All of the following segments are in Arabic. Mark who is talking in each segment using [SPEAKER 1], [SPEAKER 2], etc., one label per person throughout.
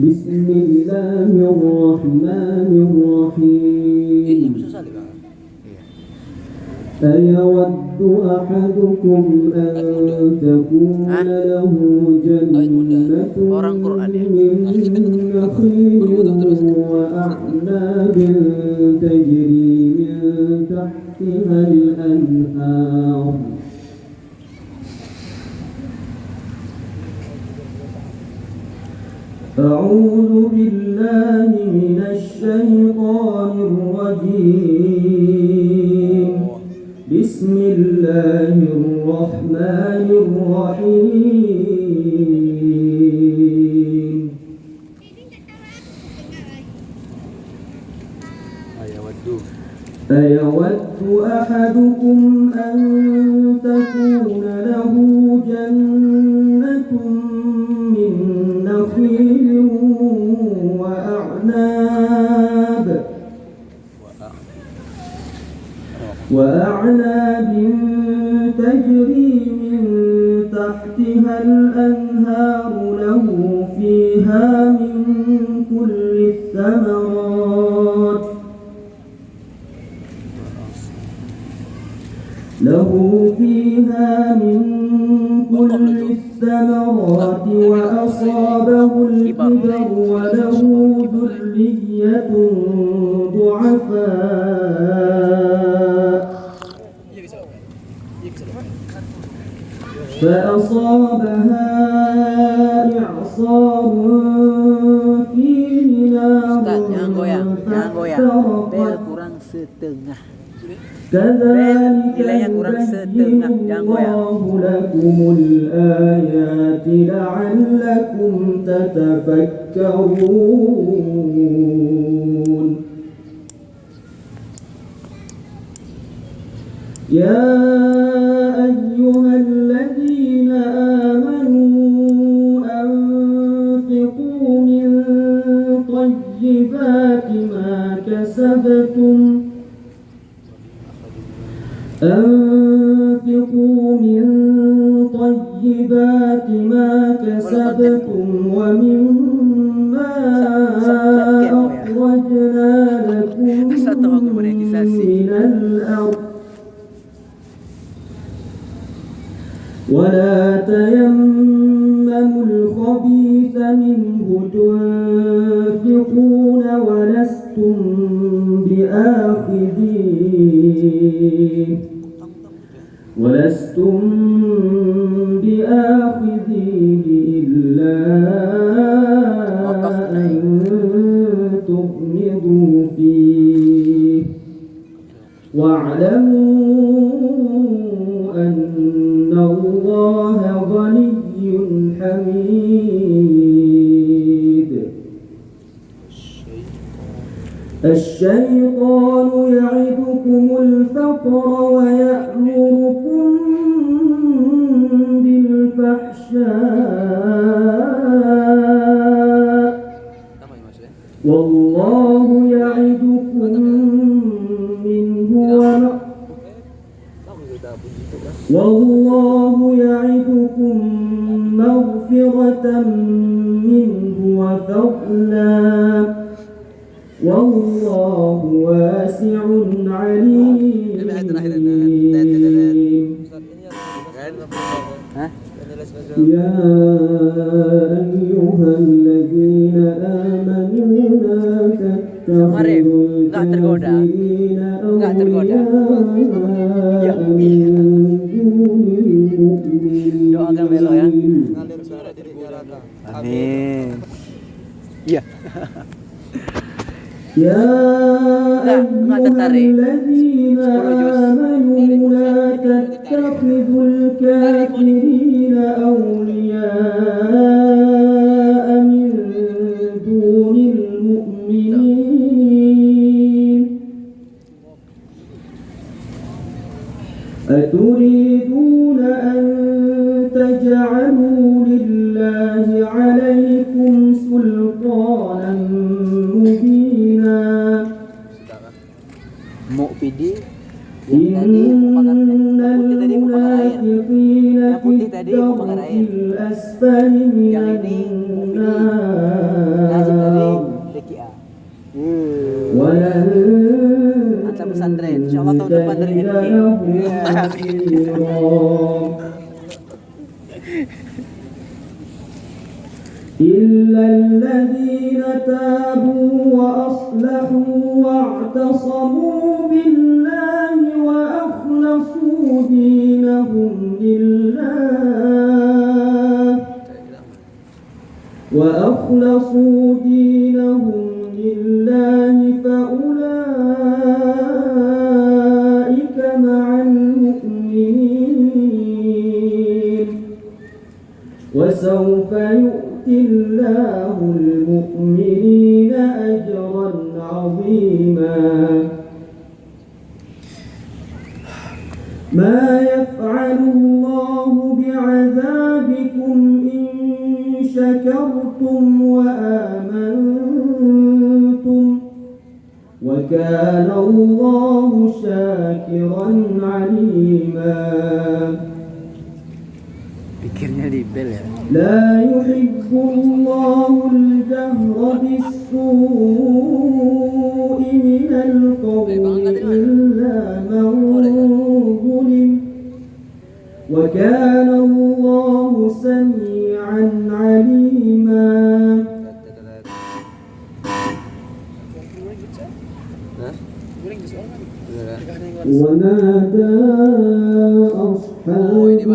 [SPEAKER 1] بسم الله الرحمن الرحيم أيود أحدكم أن تكون له جنة من نخيل وأعناب تجري من تحتها الأنهار أعوذ بالله من الشيطان الرجيم بسم الله الرحمن الرحيم أيود أحدكم أن تكون له جنة من نخيل وأعناب تجري من تحتها الأنهار له فيها من كل الثمرات وأصابه الكبر وله ذرية ضعفاء فأصابها إعصار فيه نار فاحترقت كذلك يبين الله لكم الآيات لعلكم تتفكرون يا أيها الذين آمنوا أنفقوا من طيبات ما كسبتم ومما أخرجنا لكم من الأرض ولا تيمموا الخبيث منه تنفقون ولستم بآخذيه إلا أن تغمضوا فيه واعلموا أن الله غني حميد الشيطان يعدكم الفقر ويأمركم بالفحشاء والله يعدكم مغفرة منه وفضلا والله واسع عليم يا أيها الذين آمنوا لا تتخذوا الكافرين أولياء من دون المؤمنين
[SPEAKER 2] Amin. Iya.
[SPEAKER 1] يا أيها الذين آمنوا لا تتخذوا الكافرين أولياء من دون المؤمنين أتريدون أن تجعلوا لله عليكم سلطانا مبينا
[SPEAKER 2] Mu'pidi
[SPEAKER 1] إن المنافقين في الدرك الأسفل من النار
[SPEAKER 2] Antar pesantren. Insyaallah tahun depan dari NG.
[SPEAKER 1] إلا الذين تابوا وأصلحوا واعتصموا بالله وأخلصوا دينهم لله فأولئك مع المؤمنين وسوف يؤتي الله المؤمنين أجرا عظيما ما يفعل الله بعذابكم إن شكرتم وآمنتم وكان الله شاكرا عليما
[SPEAKER 2] Pikirnya di bel ya.
[SPEAKER 1] لا يحب الله الجهر بالسوء من القول إلا من ظلم وكان الله سميعا عليما ونادى أصحاب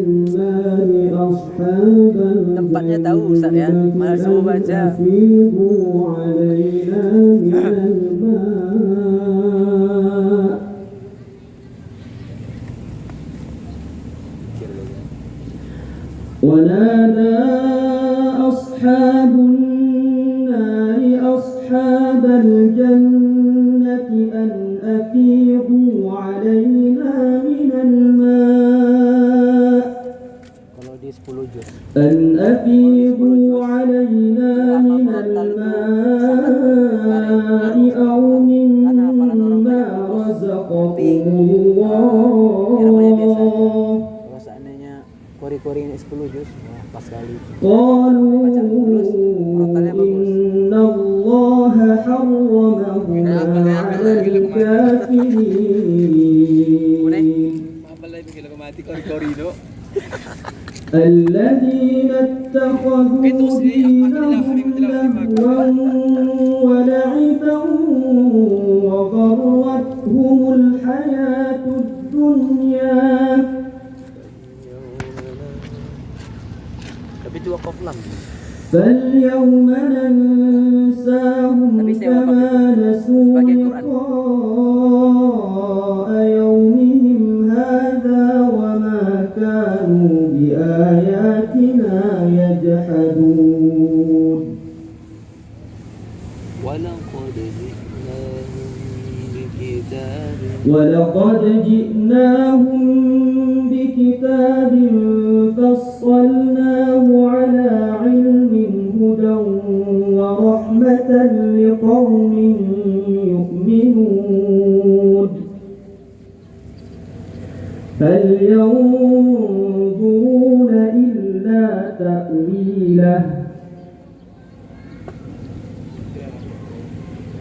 [SPEAKER 1] النار أصحاب
[SPEAKER 2] Tempatnya tahu Ustaz ya. Malah semua baca.
[SPEAKER 1] أفيضوا علينا من الماء ونادى أصحاب النار أصحاب الجنة أن أفيضوا علينا من الماء
[SPEAKER 2] Kalau di 10 juz.
[SPEAKER 1] أن أفيضوا علينا من الماء أو مما رزقكم الله
[SPEAKER 2] Kalau seandainya kori-kori ini 10 juz, wah, pas kali.
[SPEAKER 1] قالوا إن الله حرمهما على الكافرين الذين اتخذوا دينهم لهوا ولعبا وغرتهم الحياة الدنيا
[SPEAKER 2] Tapi itu wakaf lam.
[SPEAKER 1] فاليوم ننساهم كما نسوا لقاء يومهم هذا وما كانوا بآياتنا يجحدون ولقد جئناهم بكتاب فصلناه على علم هدى ورحمة لقوم يؤمنون هل ينظرون إلا تأويله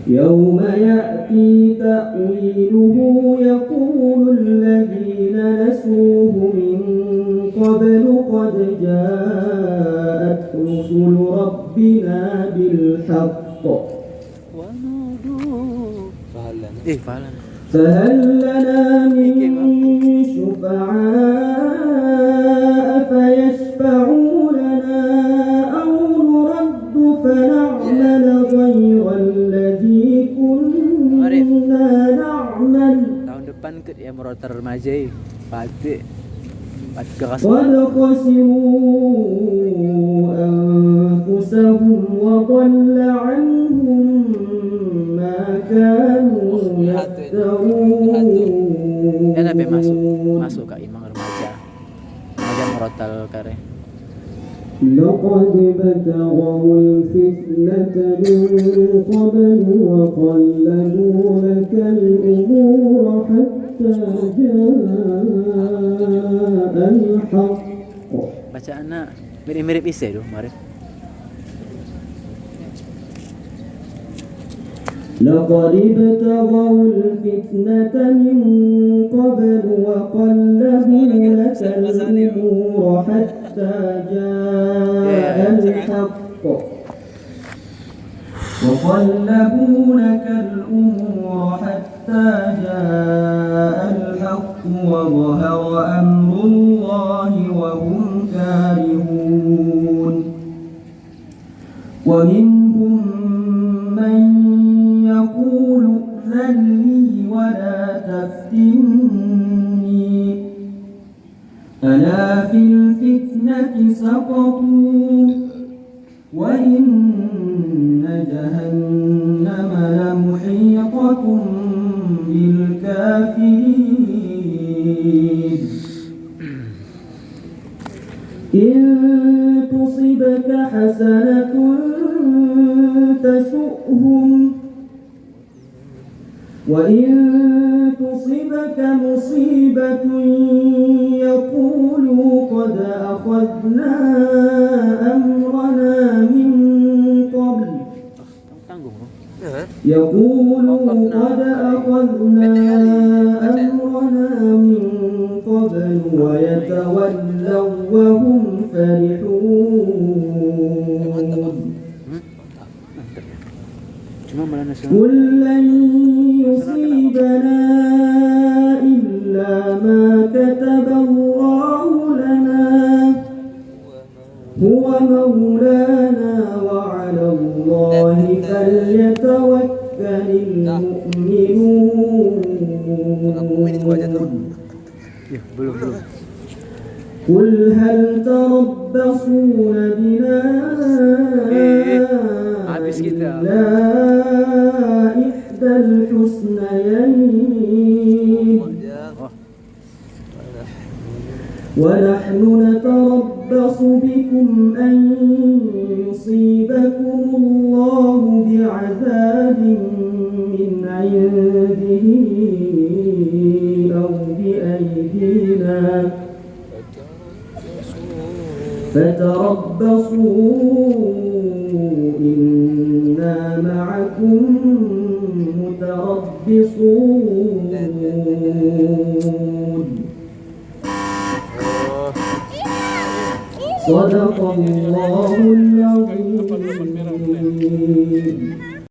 [SPEAKER 1] يوم يأتي تأويله يقول الذين نسوه من قبل قد جاءت رسل ربنا بالحق فهل لنا من شفعاء فيشفعوا لنا أو نرد فنعمل غير الذي كنا نعمل
[SPEAKER 2] Tahun depan ikut ya Murotar remaja ya. Patik keras.
[SPEAKER 1] قد خسروا أنفسهم وضل عنهم ما كانوا يفترون
[SPEAKER 2] Ya tapi masuk ke imam remaja. Remaja Murotal kare.
[SPEAKER 1] لقد ابتغوا الفتنة من قبل وقلبوا لك الأمور حتى جاء الحق
[SPEAKER 2] Bacaannya mirip-mirip isi tuh, Marif.
[SPEAKER 1] لقد ابتغوا الفتنة من قبل وقلبوا لك الأمور حتى جاء الحق وظهر أمر الله وهم كارهون ومنهم من يقول ائذن لي ولا تفتني ألا في الفتنة سقطوا وإن جهنم لمحيطة بالكافرين إن تصبك حسنة تسؤهم وإن تصبك مصيبة يقولوا قد أخذنا أمرنا من قبل ويتولوا وهم فرحون قل لن يصيبنا إلا ما كتب الله لنا هو مولانا وعلى الله فليتوكل المؤمنون قل هل تربصون بنا إلا إحدى الحسنيين ونحن نتربص بكم أن يصيبكم الله بعذاب من عنده أو بأيدينا فتربصوا إنا معكم متربصون صدق الله العظيم.